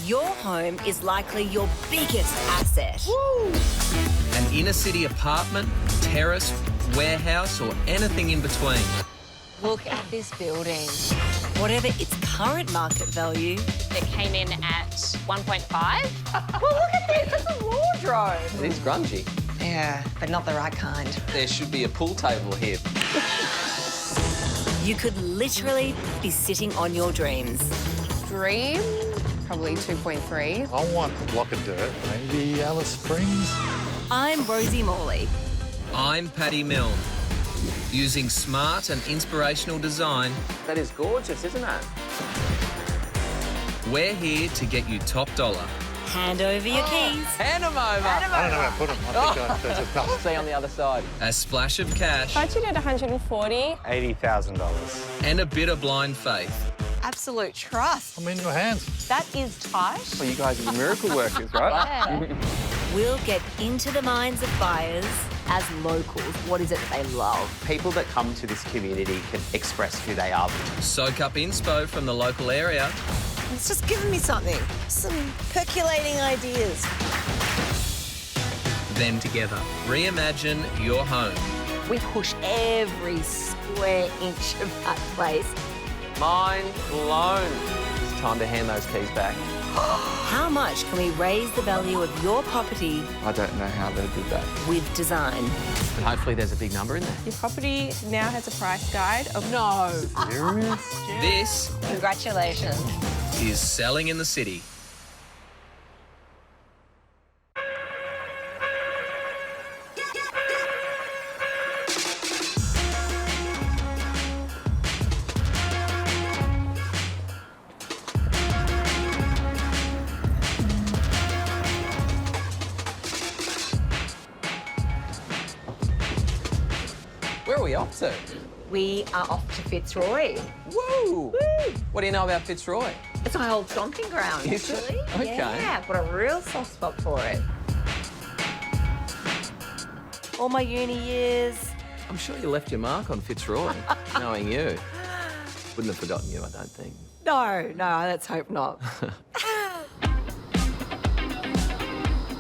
your home is likely your biggest asset. Woo! An inner-city apartment, terrace, warehouse or anything in between. Look at this building. Whatever its current market value, It came in at 1.5. Well, look at this. It's a wardrobe. It is grungy. Yeah, but not the right kind. There should be a pool table here. you could literally be sitting on your dreams. Dream, probably 2.3. I want a block of dirt, maybe Alice Springs. I'm Rosie Morley. I'm Paddy Milne. Using smart and inspirational design, That is gorgeous, isn't it? we're here to get you top dollar. Hand over your keys. Hand them over. I don't know where to put them. I think there's a couple. See on the other side. A splash of cash Budgeted 140. $80,000. and a bit of blind faith. Absolute trust. I'm in your hands. That is tight. Well, you guys are miracle workers, right? Yeah. We'll get into the minds of buyers. As locals, what is it they love? People that come to this community can express who they are. Soak up inspo from the local area It's just given me something. Some percolating ideas. then together, reimagine your home. We push every square inch of that place. Mind blown. It's time to hand those keys back. How much can we raise the value of your property I don't know how they did that. with design? And hopefully there's a big number in there. Your property now has a price guide of no. Serious? This Congratulations. is Selling in the City. Where are we off to? We are off to Fitzroy. Woo! What do you know about Fitzroy? It's my old stomping ground, Is it? actually. Okay. Yeah, I've got a real soft spot for it. All my uni years. I'm sure you left your mark on Fitzroy, knowing you. Wouldn't have forgotten you, I don't think. No, let's hope not.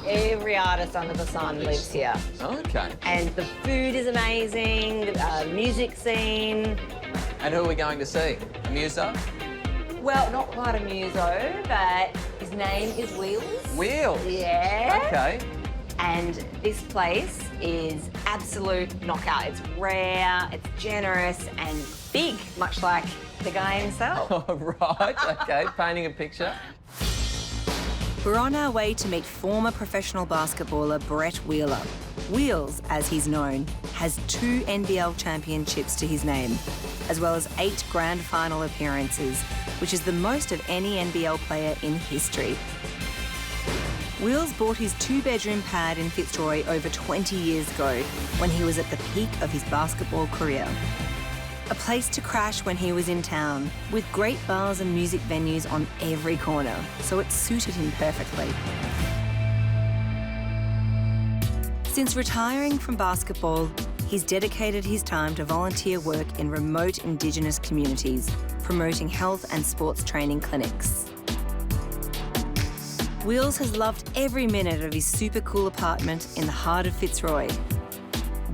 Every artist under the sun lives here. Okay. And the food is amazing, the music scene. And who are we going to see? A muso? Well, not quite a muso, but his name is Wheels. Wheels? Yeah. Okay. And this place is absolute knockout. It's rare, it's generous and big, much like the guy himself. Oh, right. Okay. Painting a picture. We're on our way to meet former professional basketballer Brett Wheeler. Wheels, as he's known, has 2 NBL championships to his name, as well as 8 grand final appearances, which is the most of any NBL player in history. Wheels bought his 2-bedroom pad in Fitzroy over 20 years ago, when he was at the peak of his basketball career. A place to crash when he was in town, with great bars and music venues on every corner, so it suited him perfectly. Since retiring from basketball, he's dedicated his time to volunteer work in remote Indigenous communities, promoting health and sports training clinics. Wheels has loved every minute of his super cool apartment in the heart of Fitzroy.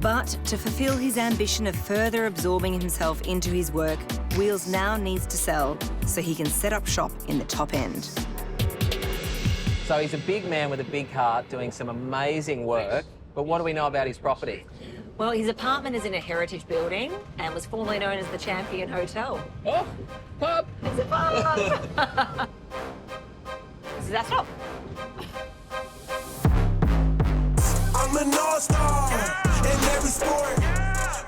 But to fulfill his ambition of further absorbing himself into his work, Wheels now needs to sell so he can set up shop in the top end. So he's a big man with a big heart doing some amazing work. But what do we know about his property? Well, his apartment is in a heritage building and was formerly known as the Champion Hotel. Oh, pub. It's a pub. So that's up. I'm an all-star in every sport.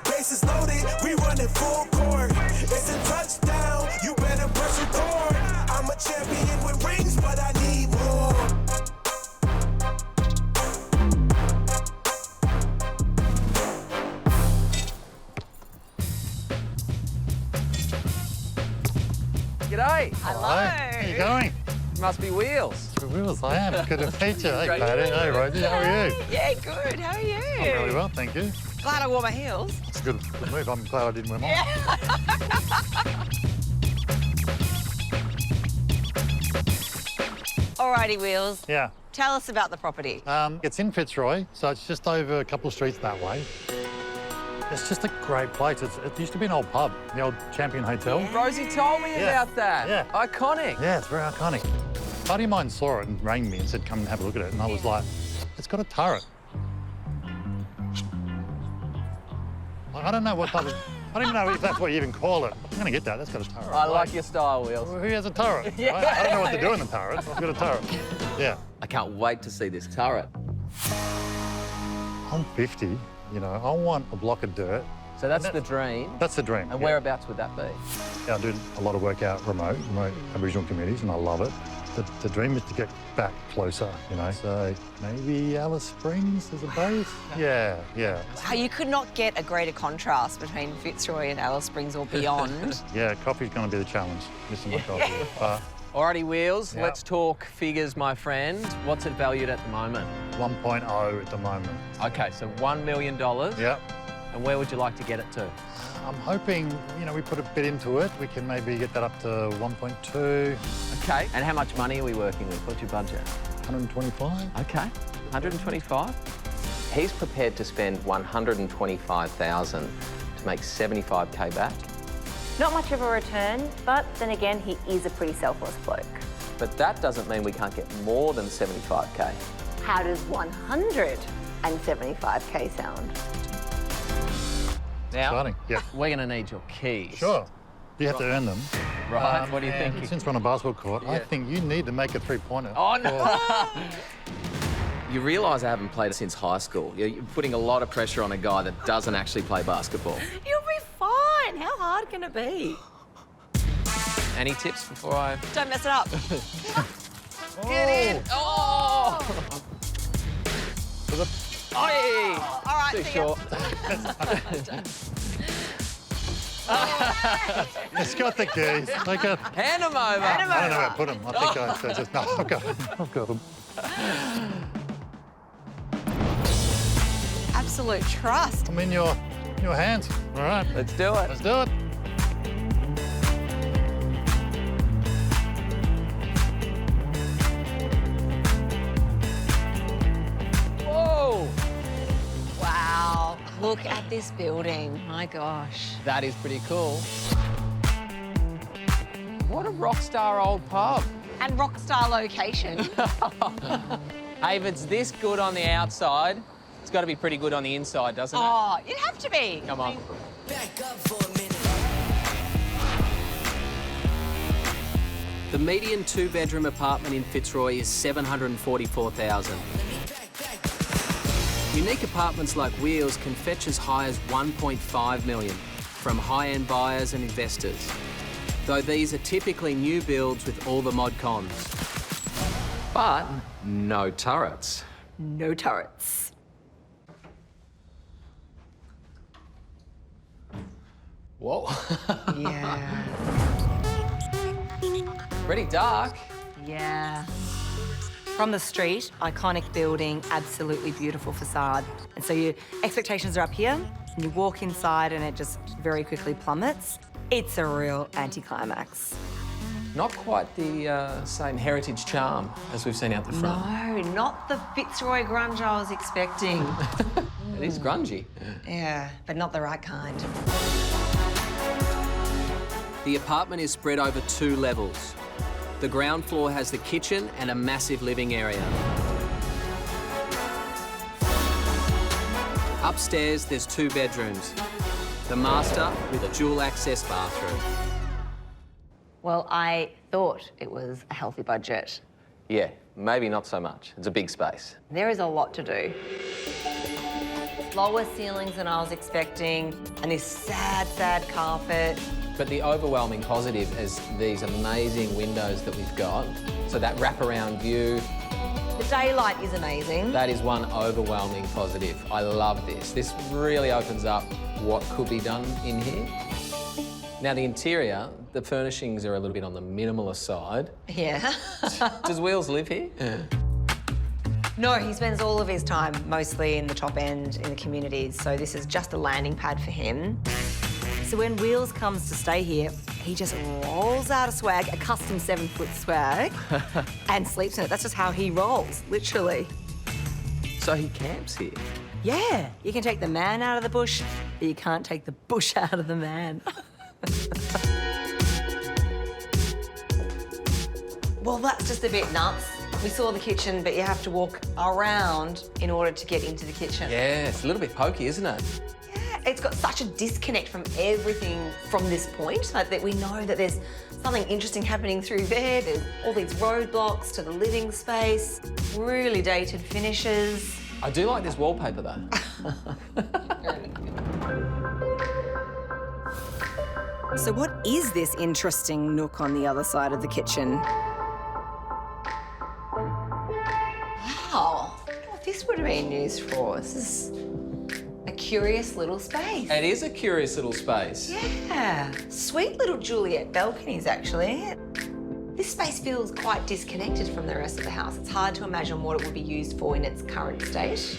Bases loaded, we run it full court. It's a touchdown, you better press record. I'm a champion with rings, but I need more. G'day. How you going? Must be Wheels. To Wheels, I am. Good to meet you. Hey, Great to Paddy. meet you. Hey, Rosie. How are you? Yeah, good. How are you? I'm really well, thank you. Glad I wore my heels. It's a good move. I'm glad I didn't wear mine. Alrighty, Wheels. Yeah. Tell us about the property. It's in Fitzroy, so it's just over a couple of streets that way. It's just a great place. It used to be an old pub, the old Champion Hotel. Rosie told me about that. Yeah. Iconic. Yeah, it's very iconic. A buddy of mine saw it and rang me and said, come and have a look at it. And I was like, it's got a turret. I don't know what type of... I don't even know if that's what you even call it. I'm going to get that. That's got a turret. I like your style, Wheels. Who has a turret? Right? I don't know what to do in the turret. I've got a turret. Yeah. I can't wait to see this turret. I'm 50, you know. I want a block of dirt. So that's the dream. That's the dream. And yeah. whereabouts would that be? Yeah, I do a lot of work out remote Aboriginal communities, and I love it. The dream is to get back closer, you know. So maybe Alice Springs as a base? Yeah, yeah. Wow, you could not get a greater contrast between Fitzroy and Alice Springs or beyond. Yeah, coffee's going to be the challenge. Missing my coffee. But Alrighty, Wheels, Yeah. let's talk figures, my friend. What's it valued at the moment? 1.0 at the moment. Okay, so $1 million. Yeah. And where would you like to get it to? I'm hoping, you know, we put a bit into it. We can maybe get that up to 1.2. Okay. And how much money are we working with? What's your budget? 125. Okay. 125? He's prepared to spend $125,000 to make $75K back. Not much of a return, but then again, he is a pretty selfless bloke. But that doesn't mean we can't get more than 75K. How does 175K sound? Now, Exciting, yeah. we're going to need your keys. Sure. You have to earn them. Right, what do you and think? Since we're on a basketball court, I think you need to make a three-pointer. Oh, no! You realise I haven't played since high school. You're putting a lot of pressure on a guy that doesn't actually play basketball. You'll be fine. How hard can it be? Any tips before I... Don't mess it up. Get in! Oh! For the... Oi! All right, Too see ya. short. It's got the keys. I got... Hand them over. I don't know where to put them. I think I said just... No, I've got them. I've got them. Absolute trust. I'm in your hands. All right. Let's do it. Let's do it. Whoa! Wow. Look at this building. My gosh. That is pretty cool. What a rock star old pub. And rock star location. Hey, if it's this good on the outside, it's got to be pretty good on the inside, doesn't it? Oh, it'd have to be. Come on. The median two-bedroom apartment in Fitzroy is $744,000. Unique apartments like Wheels can fetch as high as $1.5 million from high-end buyers and investors, though these are typically new builds with all the mod cons. But no turrets. No turrets. Whoa. Yeah. Pretty dark. Yeah. From the street, iconic building, absolutely beautiful facade. And so your expectations are up here, and you walk inside and it just very quickly plummets. It's a real anticlimax. Not quite the same heritage charm as we've seen out the front. No, not the Fitzroy grunge I was expecting. It is grungy. Yeah, but not the right kind. The apartment is spread over 2 levels. The ground floor has the kitchen and a massive living area. Upstairs, there's 2 bedrooms. The master with a dual access bathroom. Well, I thought it was a healthy budget. Yeah, maybe not so much. It's a big space. There is a lot to do. Lower ceilings than I was expecting, and this sad, sad carpet. But the overwhelming positive is these amazing windows that we've got. So that wraparound view, The daylight is amazing. that is one overwhelming positive. I love this. This really opens up what could be done in here. Now, the interior, the furnishings are a little bit on the minimalist side. Yeah. Does Wheels live here? No, he spends all of his time mostly in the top end in the communities, so this is just a landing pad for him. So when Wheels comes to stay here, he just rolls out a swag, a custom 7-foot swag, and sleeps in it. That's just how he rolls, literally. So he camps here? Yeah, you can take the man out of the bush, but you can't take the bush out of the man. Well, that's just a bit nuts. We saw the kitchen, but you have to walk around in order to get into the kitchen. Yeah, it's a little bit pokey, isn't it? Yeah, it's got such a disconnect from everything from this point, like that we know that there's something interesting happening through there. There's all these roadblocks to the living space, really dated finishes. I do like this wallpaper, though. So what is this interesting nook on the other side of the kitchen? Wow, this would have been used for. This is a curious little space. It is a curious little space. Yeah, sweet little Juliet balconies, actually. This space feels quite disconnected from the rest of the house. It's hard to imagine what it would be used for in its current state.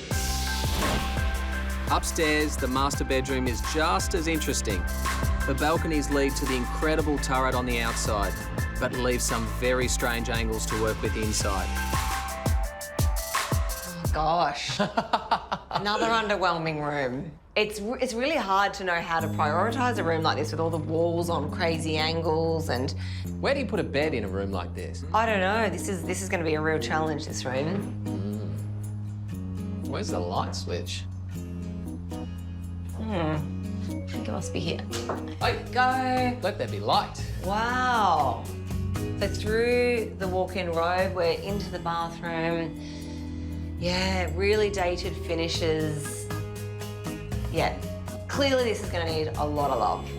Upstairs, the master bedroom is just as interesting. The balconies lead to the incredible turret on the outside, but leave some very strange angles to work with inside. Gosh, another underwhelming room. It's really hard to know how to prioritise a room like this with all the walls on crazy angles and... Where do you put a bed in a room like this? I don't know. This is going to be a real challenge, this room. Where's the light switch? I think it must be here. Oh, go. Let there be light. Wow. So through the walk-in robe, we're into the bathroom. Yeah, really dated finishes. Yeah, clearly this is going to need a lot of love.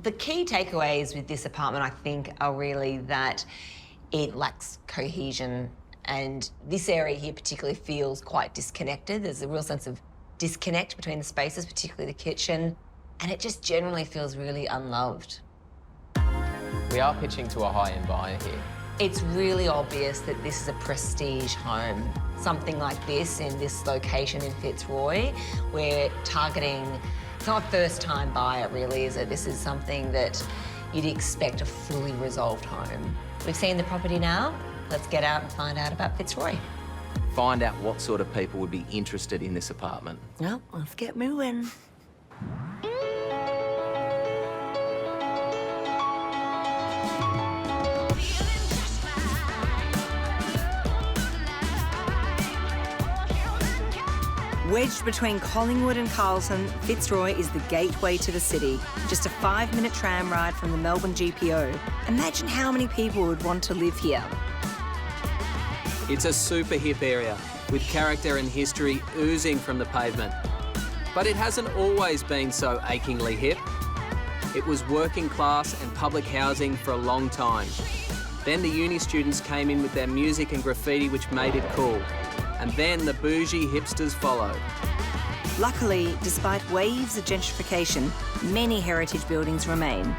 The key takeaways with this apartment, I think, are really that it lacks cohesion, and this area here particularly feels quite disconnected. There's a real sense of disconnect between the spaces, particularly the kitchen, and it just generally feels really unloved. We are pitching to a high-end buyer here. It's really obvious that this is a prestige home. Something like this in this location in Fitzroy, we're targeting, it's not a first-time buyer really, is it? This is something that you'd expect a fully resolved home. We've seen the property now. Let's get out and find out about Fitzroy. Find out what sort of people would be interested in this apartment. Well, let's get moving. Wedged between Collingwood and Carlton, Fitzroy is the gateway to the city. Just a 5-minute tram ride from the Melbourne GPO. Imagine how many people would want to live here. It's a super hip area, with character and history oozing from the pavement. But it hasn't always been so achingly hip. It was working class and public housing for a long time. Then the uni students came in with their music and graffiti, which made it cool. And then the bougie hipsters followed. Luckily, despite waves of gentrification, many heritage buildings remain.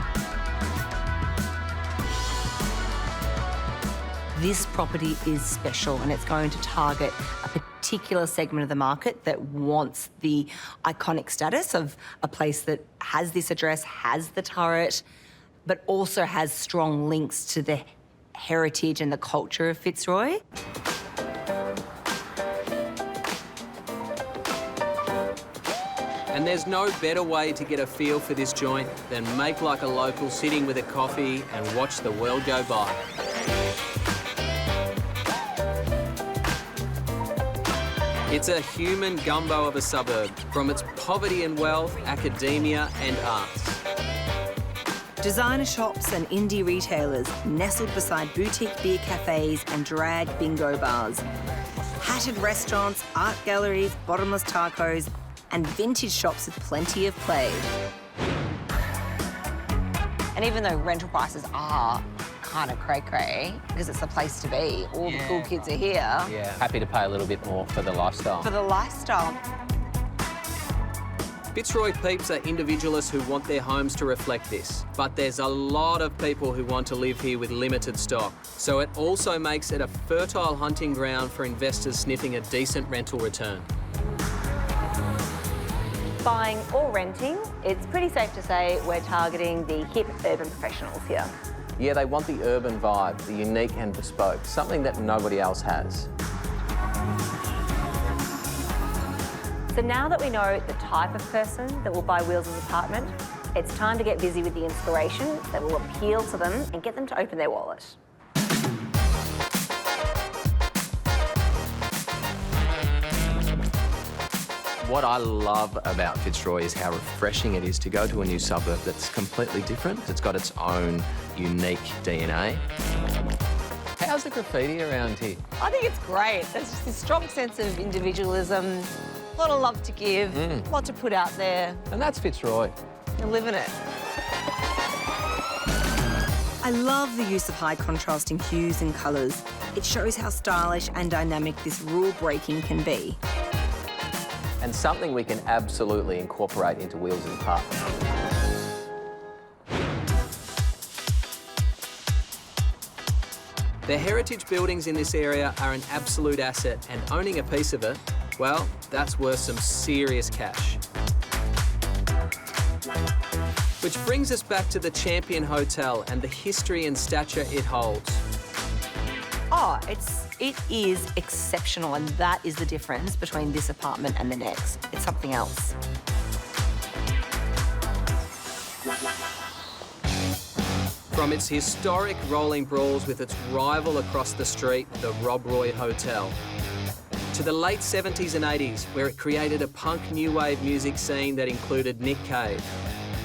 This property is special and it's going to target a particular segment of the market that wants the iconic status of a place that has this address, has the turret, but also has strong links to the heritage and the culture of Fitzroy. And there's no better way to get a feel for this joint than make like a local sitting with a coffee and watch the world go by. It's a human gumbo of a suburb, from its poverty and wealth, academia and arts. Designer shops and indie retailers nestled beside boutique beer cafes and drag bingo bars. Hatted restaurants, art galleries, bottomless tacos, and vintage shops with plenty of play. And even though rental prices are kind of cray-cray, because it's the place to be, all the cool kids are here. Yeah, happy to pay a little bit more for the lifestyle. For the lifestyle. Fitzroy peeps are individualists who want their homes to reflect this, but there's a lot of people who want to live here with limited stock. So it also makes it a fertile hunting ground for investors sniffing a decent rental return. buying or renting, it's pretty safe to say we're targeting the hip urban professionals here. Yeah, they want the urban vibe, the unique and bespoke, something that nobody else has. So now that we know the type of person that will buy Wheels' apartment, it's time to get busy with the inspiration that will appeal to them and get them to open their wallet. What I love about Fitzroy is how refreshing it is to go to a new suburb that's completely different. It's got its own unique DNA. How's the graffiti around here? I think it's great. There's just this strong sense of individualism, a lot of love to give, a lot to put out there. And that's Fitzroy. You're living it. I love the use of high contrasting hues and colours. It shows how stylish and dynamic this rule-breaking can be. And something we can absolutely incorporate into Wheels' apartment. The heritage buildings in this area are an absolute asset, and owning a piece of it, well, that's worth some serious cash. Which brings us back to the Champion Hotel and the history and stature it holds. Oh, it is exceptional, and that is the difference between this apartment and the next. It's something else. From its historic rolling brawls with its rival across the street, the Rob Roy Hotel, to the late 70s and 80s, where it created a punk new wave music scene that included Nick Cave,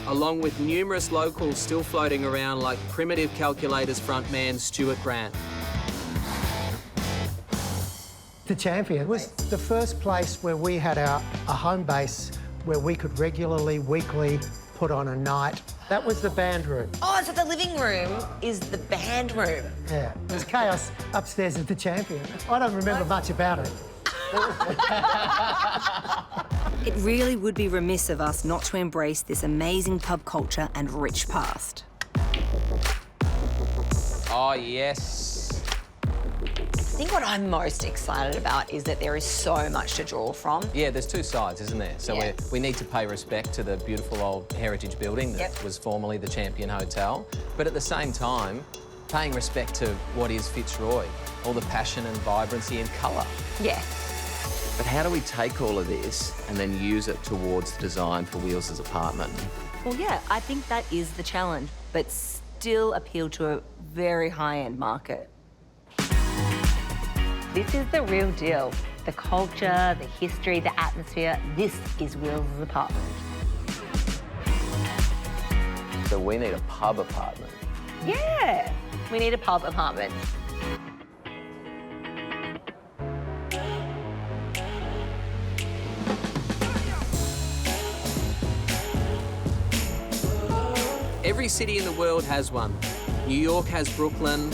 along with numerous locals still floating around like Primitive Calculators frontman Stuart Grant. The Champion was the first place where we had a home base where we could regularly, weekly, put on a night. That was the band room. Oh, so the living room is the band room. Yeah, there's chaos upstairs at the Champion. I don't remember much about it. It really would be remiss of us not to embrace this amazing pub culture and rich past. Oh, yes. I think what I'm most excited about is that there is so much to draw from. Yeah, there's two sides, isn't there? So Yeah. we need to pay respect to the beautiful old heritage building that was formerly the Champion Hotel, but at the same time, paying respect to what is Fitzroy, all the passion and vibrancy and colour. Yeah. But how do we take all of this and then use it towards the design for Wheels' apartment? Well, yeah, I think that is the challenge, but still appeal to a very high-end market. This is the real deal. The culture, the history, the atmosphere. This is Wheels' apartment. So we need a pub apartment. Yeah, we need a pub apartment. Every city in the world has one. New York has Brooklyn,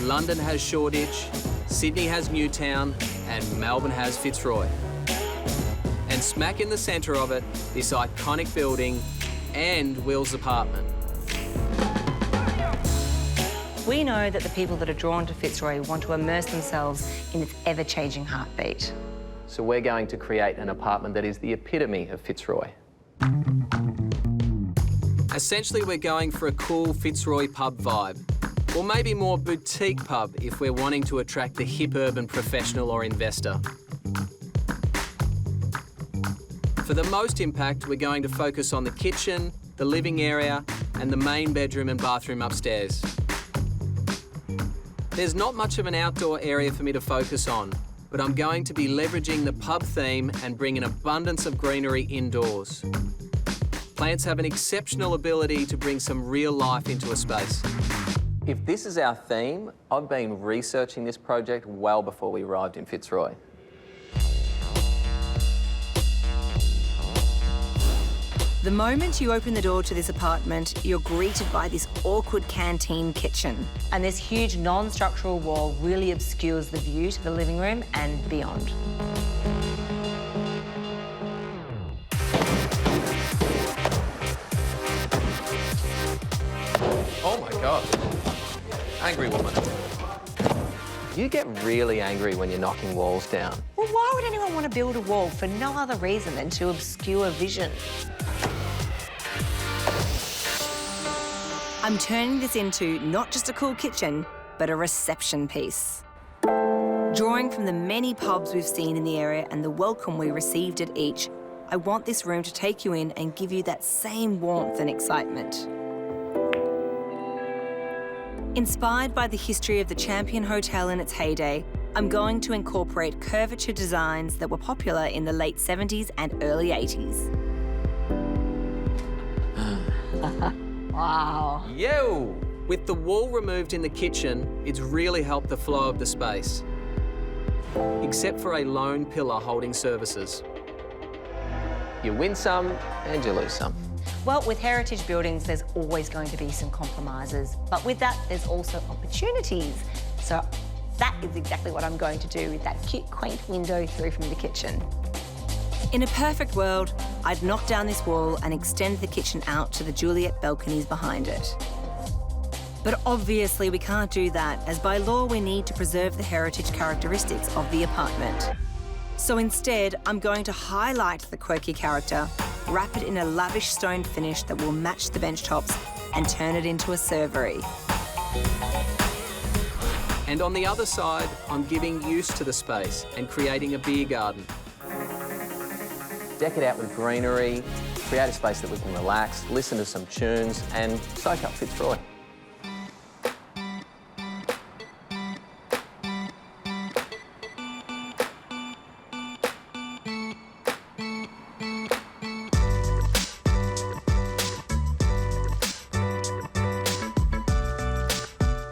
London has Shoreditch, Sydney has Newtown, and Melbourne has Fitzroy. And smack in the centre of it, this iconic building and Wheels' apartment. We know that the people that are drawn to Fitzroy want to immerse themselves in its ever-changing heartbeat. So we're going to create an apartment that is the epitome of Fitzroy. Essentially, we're going for a cool Fitzroy pub vibe. Or maybe more boutique pub if we're wanting to attract the hip urban professional or investor. For the most impact, we're going to focus on the kitchen, the living area, and the main bedroom and bathroom upstairs. There's not much of an outdoor area for me to focus on, but I'm going to be leveraging the pub theme and bring an abundance of greenery indoors. Plants have an exceptional ability to bring some real life into a space. If this is our theme, I've been researching this project well before we arrived in Fitzroy. The moment you open the door to this apartment, you're greeted by this awkward canteen kitchen. And this huge non-structural wall really obscures the view to the living room and beyond. Oh my God. Angry woman. You get really angry when you're knocking walls down. Well, why would anyone want to build a wall for no other reason than to obscure vision? I'm turning this into not just a cool kitchen, but a reception piece. Drawing from the many pubs we've seen in the area and the welcome we received at each, I want this room to take you in and give you that same warmth and excitement. Inspired by the history of the Champion Hotel in its heyday, I'm going to incorporate curvature designs that were popular in the late 70s and early 80s. Wow. Yo! With the wall removed in the kitchen, it's really helped the flow of the space, except for a lone pillar holding services. You win some and you lose some. Well, with heritage buildings, there's always going to be some compromises. But with that, there's also opportunities. So that is exactly what I'm going to do with that cute, quaint window through from the kitchen. In a perfect world, I'd knock down this wall and extend the kitchen out to the Juliet balconies behind it. But obviously we can't do that, as by law we need to preserve the heritage characteristics of the apartment. So instead, I'm going to highlight the quirky character, wrap it in a lavish stone finish that will match the bench tops, and turn it into a servery. And on the other side, I'm giving use to the space and creating a beer garden. Deck it out with greenery, create a space that we can relax, listen to some tunes, and soak up Fitzroy.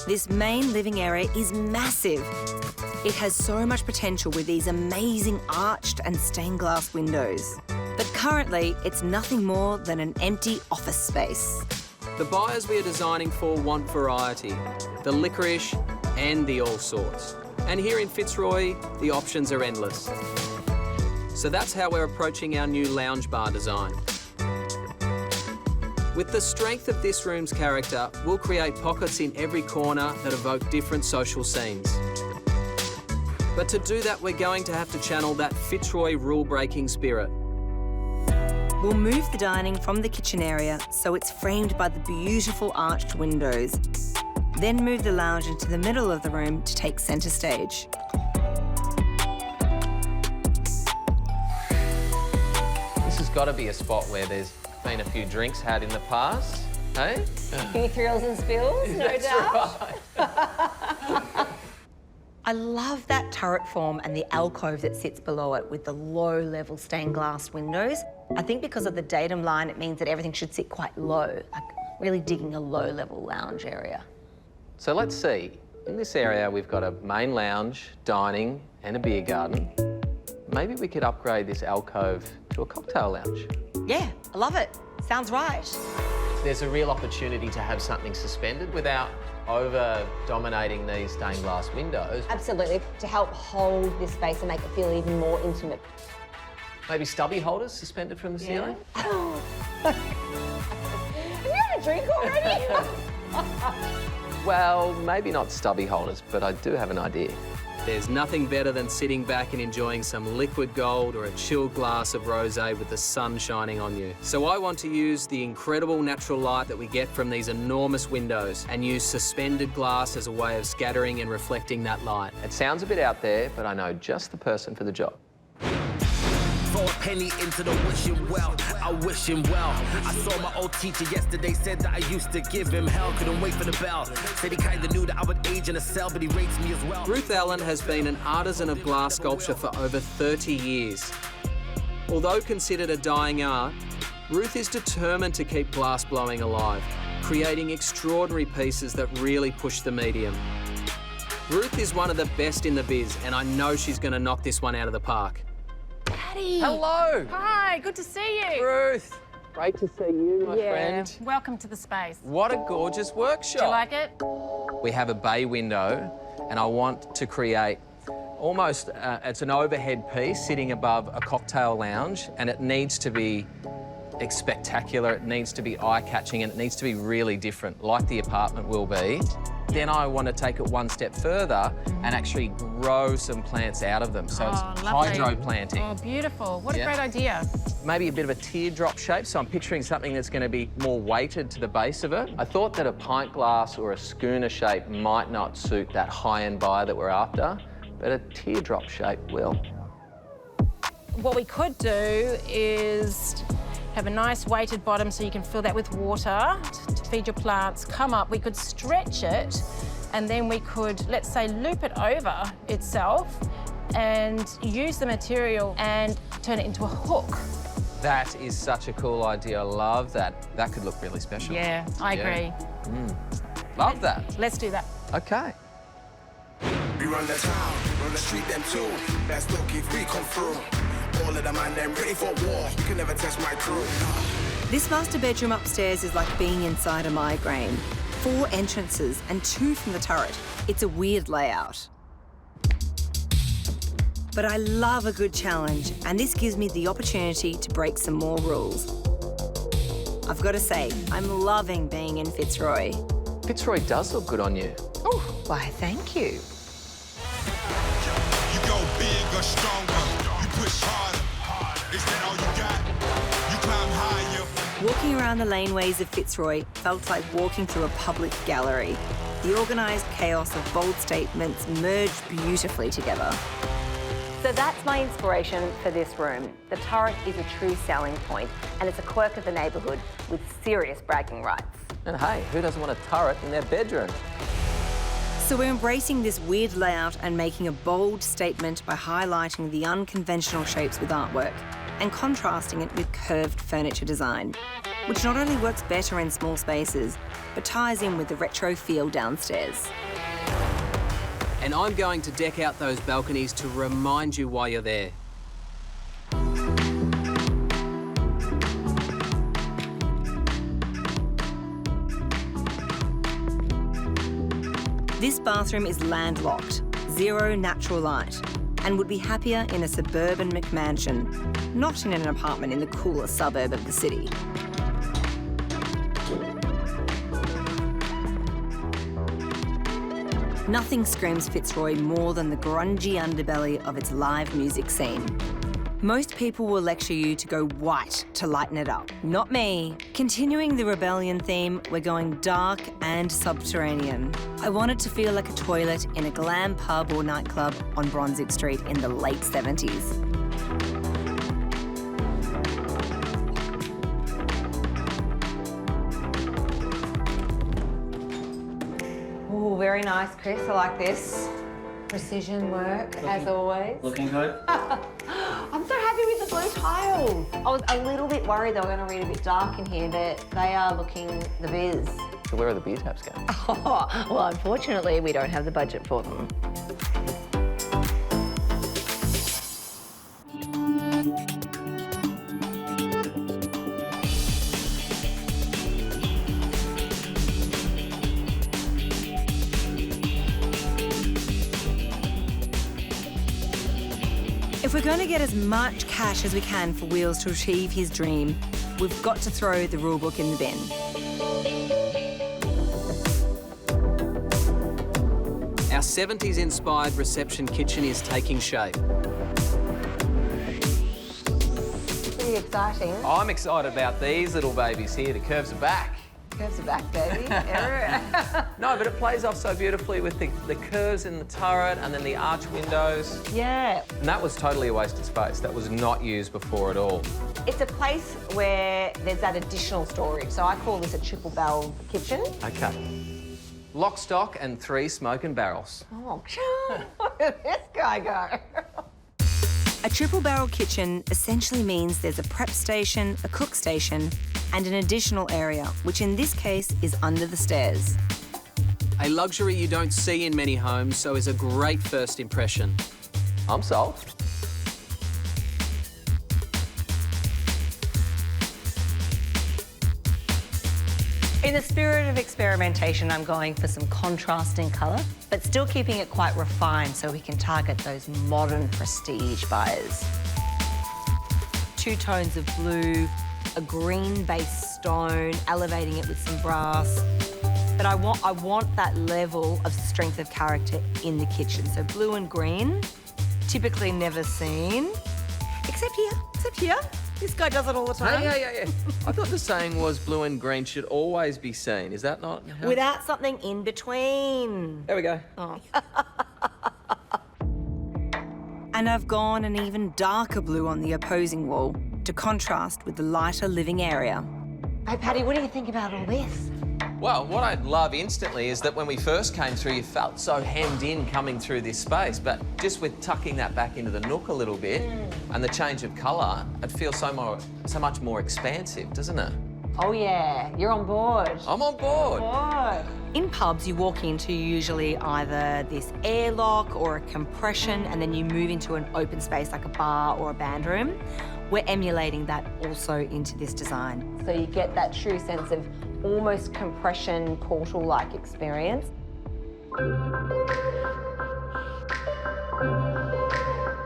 This main living area is massive. It has so much potential with these amazing arched and stained glass windows. But currently, it's nothing more than an empty office space. The buyers we are designing for want variety, the licorice and the all sorts. And here in Fitzroy, the options are endless. So that's how we're approaching our new lounge bar design. With the strength of this room's character, we'll create pockets in every corner that evoke different social scenes. But to do that, we're going to have to channel that Fitzroy rule-breaking spirit. We'll move the dining from the kitchen area so it's framed by the beautiful arched windows. Then move the lounge into the middle of the room to take centre stage. This has got to be a spot where there's been a few drinks had in the past, hey? A few thrills and spills, no doubt. Right. I love that turret form and the alcove that sits below it with the low-level stained glass windows. I think because of the datum line, it means that everything should sit quite low, like really digging a low-level lounge area. So let's see. In this area, we've got a main lounge, dining, and a beer garden. Maybe we could upgrade this alcove to a cocktail lounge. Yeah, I love it. Sounds right. There's a real opportunity to have something suspended without over-dominating these stained glass windows. Absolutely, to help hold this space and make it feel even more intimate. Maybe stubby holders suspended from the ceiling? Have you had a drink already? Well, maybe not stubby holders, but I do have an idea. There's nothing better than sitting back and enjoying some liquid gold or a chilled glass of rosé with the sun shining on you. So I want to use the incredible natural light that we get from these enormous windows and use suspended glass as a way of scattering and reflecting that light. It sounds a bit out there, but I know just the person for the job. Throw a penny into the wishing well, I wish him well. I saw my old teacher yesterday, said that I used to give him hell, couldn't wait for the bell. Said he kinda knew that I would age in a cell, but he rates me as well. Ruth Allen has been an artisan of glass sculpture for over 30 years. Although considered a dying art, Ruth is determined to keep glass blowing alive, creating extraordinary pieces that really push the medium. Ruth is one of the best in the biz, and I know she's gonna knock this one out of the park. Paddy. Hello. Hi, good to see you. Ruth. Great to see you, my friend. Welcome to the space. What a gorgeous workshop. Do you like it? We have a bay window, and I want to create almost, it's an overhead piece sitting above a cocktail lounge, and it needs to be spectacular, it needs to be eye-catching, and it needs to be really different, like the apartment will be. Then I want to take it one step further and actually grow some plants out of them. So it's lovely. hydro planting. Oh, beautiful. What a great idea. Maybe a bit of a teardrop shape, so I'm picturing something that's going to be more weighted to the base of it. I thought that a pint glass or a schooner shape might not suit that high-end buyer that we're after, but a teardrop shape will. What we could do is have a nice weighted bottom so you can fill that with water to feed your plants. Come up, we could stretch it, and then we could, let's say, loop it over itself and use the material and turn it into a hook. That is such a cool idea. I love that. That could look really special. Yeah, I agree. Love that. Let's do that. Okay. We run the town, run the street them too. Best look if we come through. All of the man them ready for war. You can never test my crew. This master bedroom upstairs is like being inside a migraine. 4 entrances and 2 from the turret. It's a weird layout. But I love a good challenge, and this gives me the opportunity to break some more rules. I've got to say, I'm loving being in Fitzroy. Fitzroy does look good on you. Oh, why, thank you. You go big or stronger. You push harder. Is that all you got? You climb higher. Walking around the laneways of Fitzroy felt like walking through a public gallery. The organised chaos of bold statements merged beautifully together. So that's my inspiration for this room. The turret is a true selling point, and it's a quirk of the neighbourhood with serious bragging rights. And hey, who doesn't want a turret in their bedroom? So we're embracing this weird layout and making a bold statement by highlighting the unconventional shapes with artwork and contrasting it with curved furniture design, which not only works better in small spaces, but ties in with the retro feel downstairs. And I'm going to deck out those balconies to remind you why you're there. This bathroom is landlocked, 0 natural light, and would be happier in a suburban McMansion, not in an apartment in the cooler suburb of the city. Nothing screams Fitzroy more than the grungy underbelly of its live music scene. Most people will lecture you to go white to lighten it up. Not me. Continuing the rebellion theme, we're going dark and subterranean. I want it to feel like a toilet in a glam pub or nightclub on Brunswick Street in the late 70s. Oh, very nice, Chris. I like this. Precision work, as always. Looking good? I'm so happy with the blue tiles. I was a little bit worried they were going to read a bit dark in here, but they are looking the biz. So where are the beer taps going? Oh, well, unfortunately, we don't have the budget for them. If we're going to get as much cash as we can for Wheels to achieve his dream, we've got to throw the rulebook in the bin. Our 70s-inspired reception kitchen is taking shape. Pretty exciting. I'm excited about these little babies here. The curves are back. Curves are back, baby. No, but it plays off so beautifully with the curves in the turret and then the arch windows. Yeah. And that was totally a wasted space. That was not used before at all. It's a place where there's that additional storage. So I call this a triple barrel kitchen. Okay. Lock, stock and 3 smoking barrels. Oh, look at this guy go. A triple barrel kitchen essentially means there's a prep station, a cook station, and an additional area, which in this case is under the stairs. A luxury you don't see in many homes, so is a great first impression. I'm sold. In the spirit of experimentation, I'm going for some contrasting colour, but still keeping it quite refined so we can target those modern prestige buyers. 2 tones of blue, a green-based stone, elevating it with some brass. But I want that level of strength of character in the kitchen. So blue and green, typically never seen, except here. This guy does it all the time. Hey. I thought the saying was blue and green should always be seen. Is that not? Without something in between. There we go. Oh. And I've gone an even darker blue on the opposing wall to contrast with the lighter living area. Hey, Paddy, what do you think about all this? Well, what I love instantly is that when we first came through, you felt so hemmed in coming through this space, but just with tucking that back into the nook a little bit and the change of colour, it feels so much more expansive, doesn't it? Oh, yeah. You're on board. I'm on board. In pubs, you walk into usually either this airlock or a compression, and then you move into an open space like a bar or a band room. We're emulating that also into this design. So you get that true sense of almost compression portal-like experience.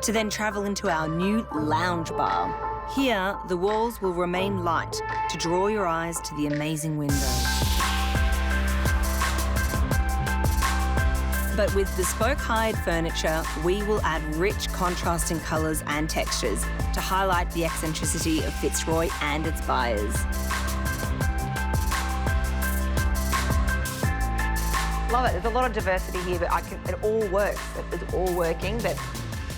To then travel into our new lounge bar. Here, the walls will remain light to draw your eyes to the amazing window. But with bespoke hide furniture, we will add rich contrasting colours and textures to highlight the eccentricity of Fitzroy and its buyers. Love it. There's a lot of diversity here, but it all works. It's all working, but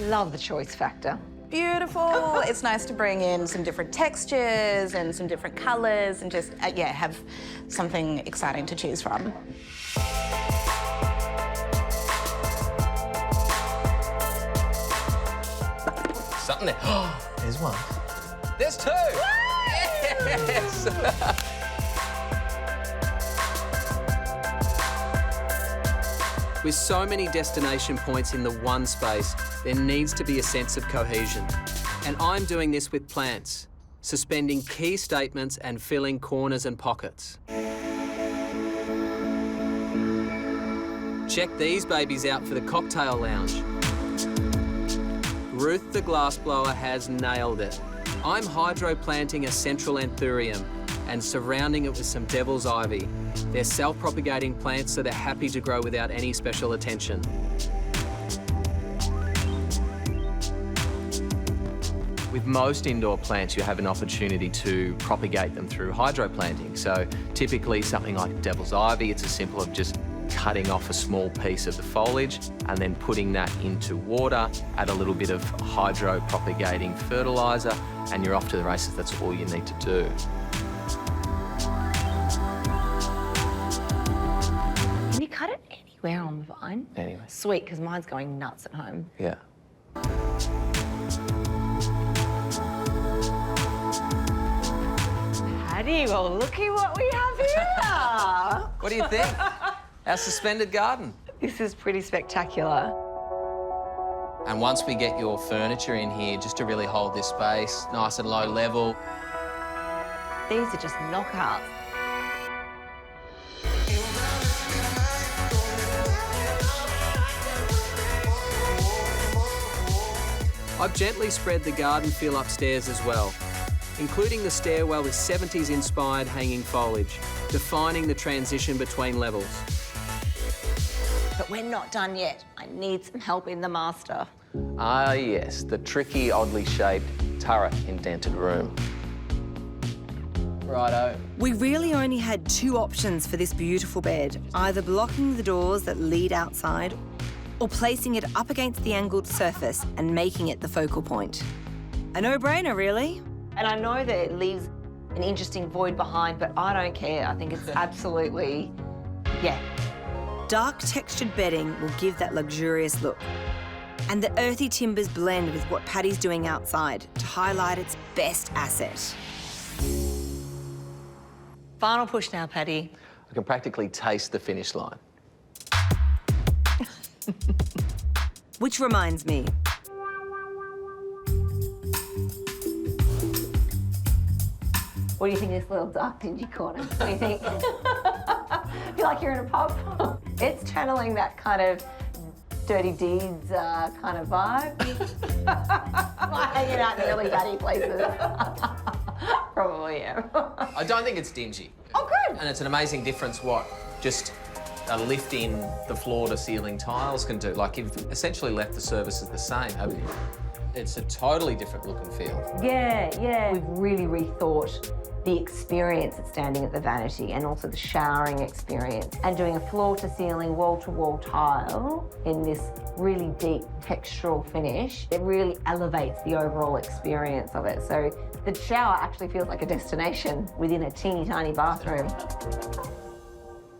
love the choice factor. Beautiful. It's nice to bring in some different textures and some different colours and just, yeah, have something exciting to choose from. Something there. Oh, there's one. There's two. Yes. With so many destination points in the one space, there needs to be a sense of cohesion. And I'm doing this with plants, suspending key statements and filling corners and pockets. Check these babies out for the cocktail lounge. Ruth the glassblower has nailed it. I'm hydro-planting a central anthurium and surrounding it with some devil's ivy. They're self-propagating plants, so they're happy to grow without any special attention. With most indoor plants, you have an opportunity to propagate them through hydroplanting. So typically something like devil's ivy, it's as simple as just cutting off a small piece of the foliage and then putting that into water, add a little bit of hydro-propagating fertiliser, and you're off to the races. That's all you need to do. Can you cut it anywhere on the vine? Anyway. Sweet, because mine's going nuts at home. Yeah. Paddy, well, looky what we have here. What do you think? Our suspended garden. This is pretty spectacular. And once we get your furniture in here, just to really hold this space, nice and low level. These are just knockouts. I've gently spread the garden feel upstairs as well, including the stairwell with 70s-inspired hanging foliage, defining the transition between levels. But we're not done yet. I need some help in the master. Ah, yes, the tricky, oddly shaped turret indented room. Righto. We really only had two options for this beautiful bed, either blocking the doors that lead outside or placing it up against the angled surface and making it the focal point. A no-brainer, really. And I know that it leaves an interesting void behind, but I don't care. I think it's absolutely, yeah. Dark textured bedding will give that luxurious look. And the earthy timbers blend with what Paddy's doing outside to highlight its best asset. Final push now, Paddy. I can practically taste the finish line. Which reminds me. What do you think of this little dark dingy corner? What do you think? Feel like you're in a pub? It's channeling that kind of dirty deeds kind of vibe. Like hanging out in the early batty places. Probably, yeah. I don't think it's dingy. Oh, good. And it's an amazing difference what just a lift in the floor to ceiling tiles can do. Like, you've essentially left the services the same, haven't you? It's a totally different look and feel. Yeah. We've really rethought the experience at standing at the vanity and also the showering experience, and doing a floor-to-ceiling, wall-to-wall tile in this really deep textural finish. It really elevates the overall experience of it. So the shower actually feels like a destination within a teeny tiny bathroom.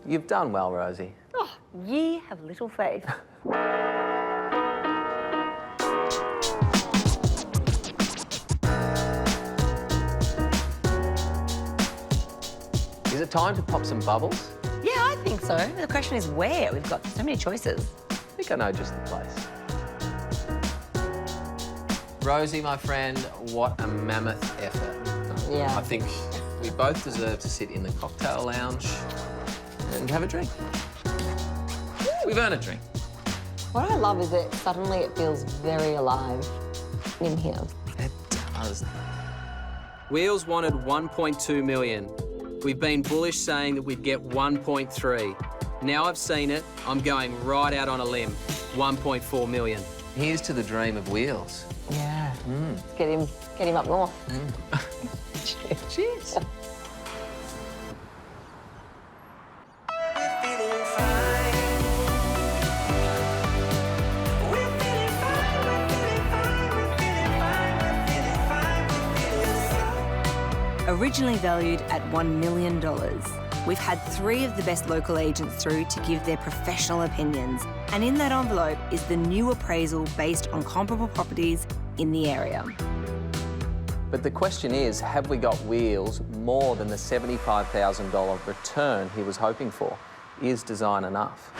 You've done well, Rosie. Oh, ye have little faith. Is it time to pop some bubbles? Yeah, I think so. The question is where? We've got so many choices. I think I know just the place. Rosie, my friend, what a mammoth effort. Yeah. I think we both deserve to sit in the cocktail lounge and have a drink. We've earned a drink. What I love is that suddenly it feels very alive in here. It does. Wheels wanted 1.2 million. We've been bullish saying that we'd get 1.3. Now I've seen it, I'm going right out on a limb. 1.4 million. Here's to the dream of Wheels. Yeah. Get him up north. Cheers. Originally valued at $1 million, we've had 3 of the best local agents through to give their professional opinions. And in that envelope is the new appraisal based on comparable properties in the area. But the question is, have we got Wheels more than the $75,000 return he was hoping for? Is design enough?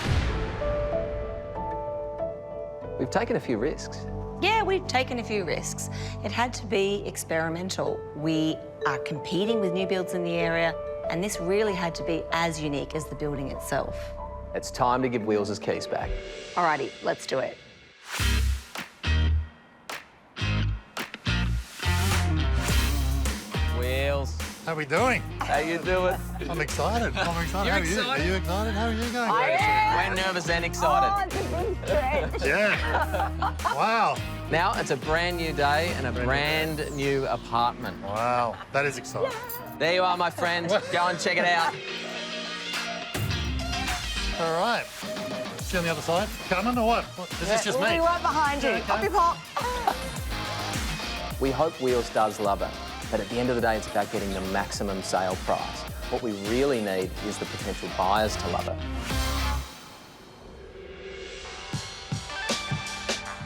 We've taken a few risks. Yeah, we've taken a few risks. It had to be experimental. We are competing with new builds in the area, and this really had to be as unique as the building itself. It's time to give Wheels his keys back. Alrighty, let's do it. Wheels. How are we doing? How you doing? I'm excited. I'm excited. You're How are excited? you? Are you excited? How are you going? We're nervous and excited. Oh, it's a big stretch. Yeah. Wow. Now it's a brand new day and a brand new apartment. Wow. That is exciting. There you are, my friend. Go and check it out. All right. See you on the other side? Coming or what? Is this just We'll me? be right behind you. Okay. Up your pop. We hope Wheels does love it, but at the end of the day, it's about getting the maximum sale price. What we really need is the potential buyers to love it.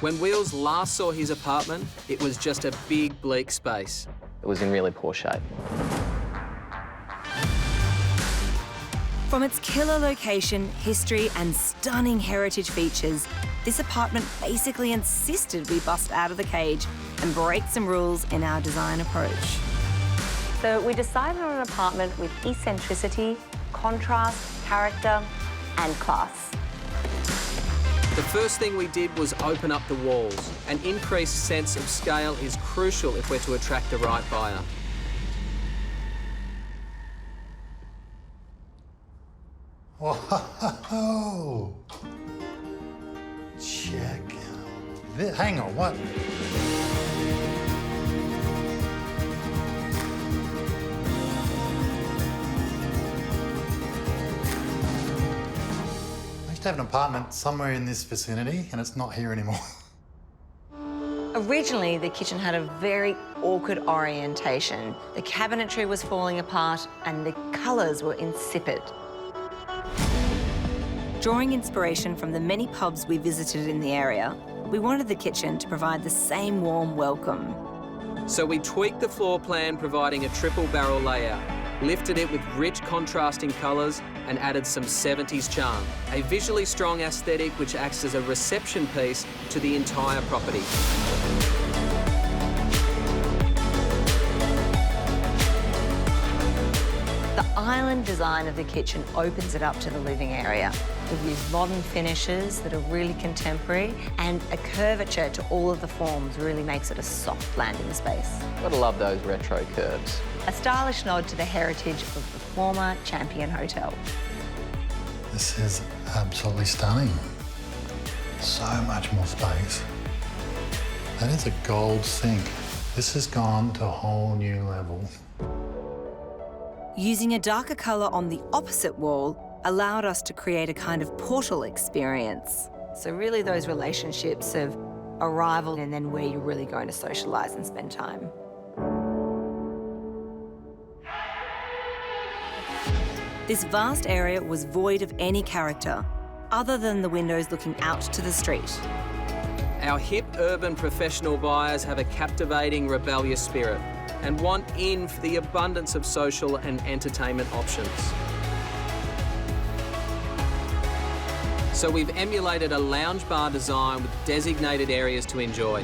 When Wheels last saw his apartment, it was just a big, bleak space. It was in really poor shape. From its killer location, history, and stunning heritage features, this apartment basically insisted we bust out of the cage and break some rules in our design approach. So we decided on an apartment with eccentricity, contrast, character, and class. The first thing we did was open up the walls. An increased sense of scale is crucial if we're to attract the right buyer. Whoa. Check out this. Hang on, what? I used to have an apartment somewhere in this vicinity, and it's not here anymore. Originally, the kitchen had a very awkward orientation. The cabinetry was falling apart and the colours were insipid. Drawing inspiration from the many pubs we visited in the area, we wanted the kitchen to provide the same warm welcome. So we tweaked the floor plan, providing a triple barrel layout, lifted it with rich contrasting colours and added some 70s charm. A visually strong aesthetic which acts as a reception piece to the entire property. The island design of the kitchen opens it up to the living area. We've used modern finishes that are really contemporary, and a curvature to all of the forms really makes it a soft landing space. Gotta love those retro curves. A stylish nod to the heritage of the former Champion Hotel. This is absolutely stunning. So much more space. That is a gold sink. This has gone to a whole new level. Using a darker colour on the opposite wall allowed us to create a kind of portal experience. So really those relationships of arrival and then where you're really going to socialise and spend time. This vast area was void of any character, other than the windows looking out to the street. Our hip urban professional buyers have a captivating rebellious spirit and want in for the abundance of social and entertainment options. So we've emulated a lounge bar design with designated areas to enjoy.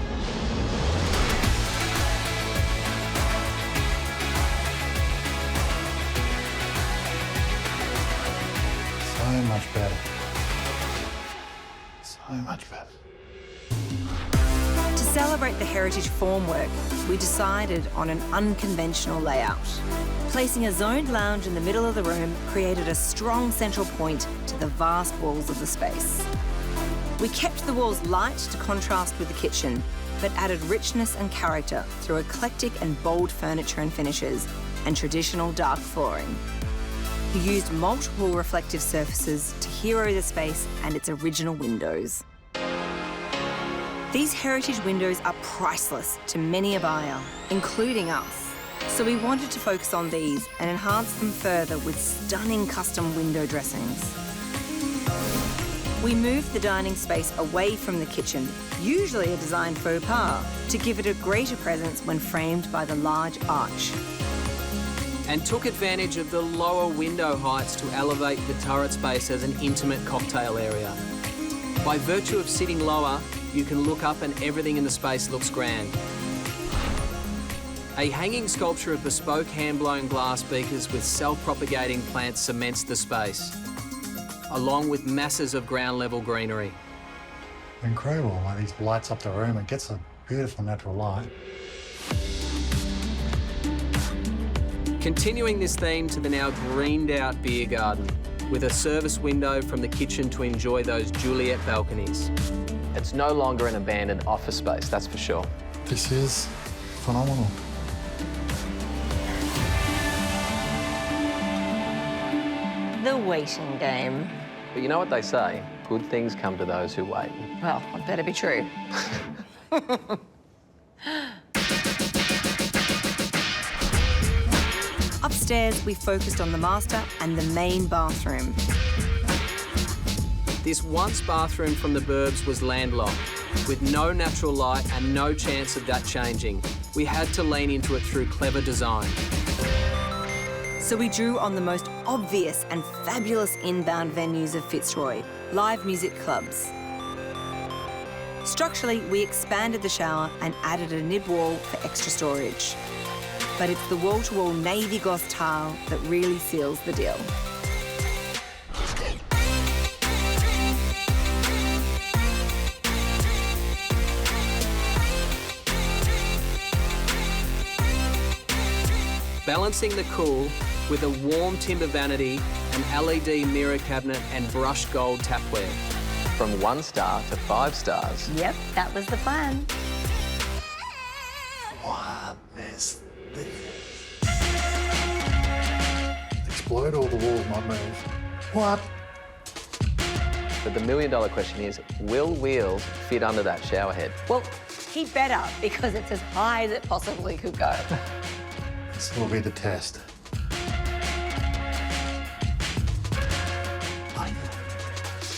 So much better. So much better. To celebrate the heritage formwork, we decided on an unconventional layout. Placing a zoned lounge in the middle of the room created a strong central point to the vast walls of the space. We kept the walls light to contrast with the kitchen, but added richness and character through eclectic and bold furniture and finishes and traditional dark flooring. We used multiple reflective surfaces to hero the space and its original windows. These heritage windows are priceless to many a buyer, including us. So we wanted to focus on these and enhance them further with stunning custom window dressings. We moved the dining space away from the kitchen, usually a design faux pas, to give it a greater presence when framed by the large arch. And took advantage of the lower window heights to elevate the turret space as an intimate cocktail area. By virtue of sitting lower, you can look up and everything in the space looks grand. A hanging sculpture of bespoke hand-blown glass beakers with self-propagating plants cements the space, along with masses of ground-level greenery. Incredible, like these lights up the room. It gets a beautiful natural light. Continuing this theme to the now greened-out beer garden, with a service window from the kitchen to enjoy those Juliet balconies. It's no longer an abandoned office space, that's for sure. This is phenomenal. The waiting game. But you know what they say, good things come to those who wait. Well, it better be true. Upstairs, we focused on the master and the main bathroom. This once bathroom from the burbs was landlocked, with no natural light and no chance of that changing. We had to lean into it through clever design. So we drew on the most obvious and fabulous inbound venues of Fitzroy, live music clubs. Structurally, we expanded the shower and added a nib wall for extra storage. But it's the wall-to-wall navy gloss tile that really seals the deal. Balancing the cool with a warm timber vanity, an LED mirror cabinet and brushed gold tapware. From 1 star to 5 stars. Yep, that was the plan. What is this? Explode all the walls, not move. What? But the million-dollar question is, will wheels fit under that shower head? Well, he better, because it's as high as it possibly could go. This will be the test.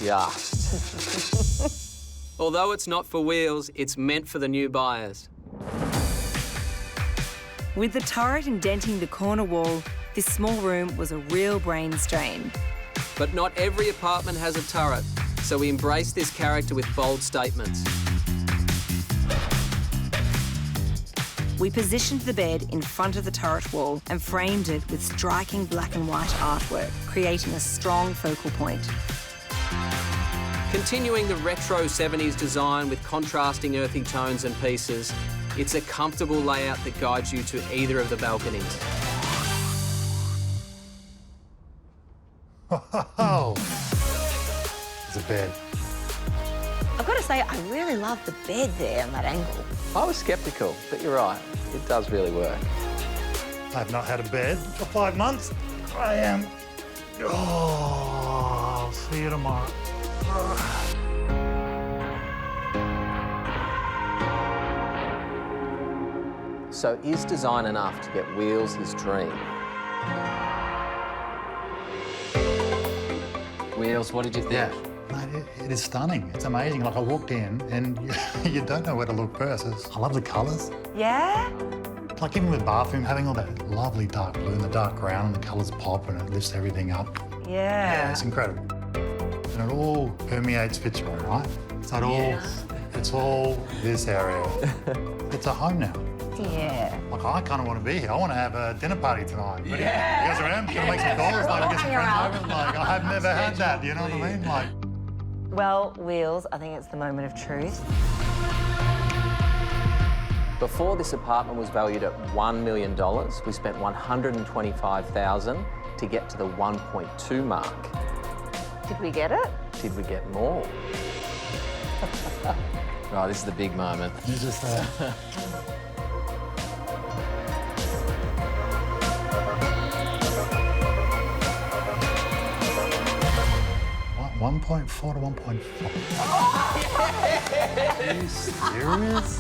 Just. Although it's not for wheels, it's meant for the new buyers. With the turret indenting the corner wall, this small room was a real brain strain. But not every apartment has a turret, so we embrace this character with bold statements. We positioned the bed in front of the turret wall and framed it with striking black and white artwork, creating a strong focal point. Continuing the retro 70s design with contrasting earthy tones and pieces, it's a comfortable layout that guides you to either of the balconies. Oh, the bed. I've got to say, I really love the bed there on that angle. I was sceptical, but you're right. It does really work. I've not had a bed for 5 months. I am... Oh, I'll see you tomorrow. So is design enough to get Wheels his dream? Wheels, what did you think? Yeah, mate, it is stunning. It's amazing. Like, I walked in and you don't know where to look first. I love the colours. Yeah? Like, even with the bathroom, having all that lovely dark blue and the dark brown and the colours pop and it lifts everything up. Yeah. It's incredible. And it all permeates Fitzroy, right? So it's all this area. It's a home now. Yeah. Like, I kind of want to be here. I want to have a dinner party tonight. But you guys around? Can I make some calls? Like, get some friends over? Like, I've never had that, you know what I mean? Like... Well, Wheels, I think it's the moment of truth. Before this apartment was valued at $1 million, we spent $125,000 to get to the 1.2 mark. Did we get it? Did we get more? Right, this is the big moment. You just... 1.4 to 1.5. Are you serious?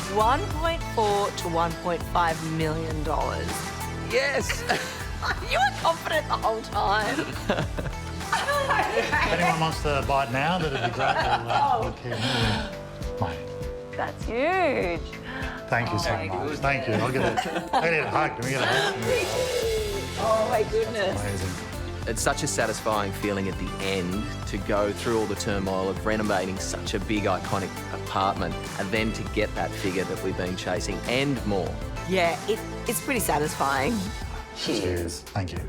1.4 to 1.5 million dollars. Yes! You were confident the whole time. If anyone wants to buy it now, that'd be great. We'll keep moving. Mate, That's huge. thank you so much. Thank you. I'll get a hug. Can we get a hug? Oh, my goodness. Amazing. It's such a satisfying feeling at the end to go through all the turmoil of renovating such a big, iconic apartment and then to get that figure that we've been chasing and more. Yeah, it's pretty satisfying. Cheers. Thank you.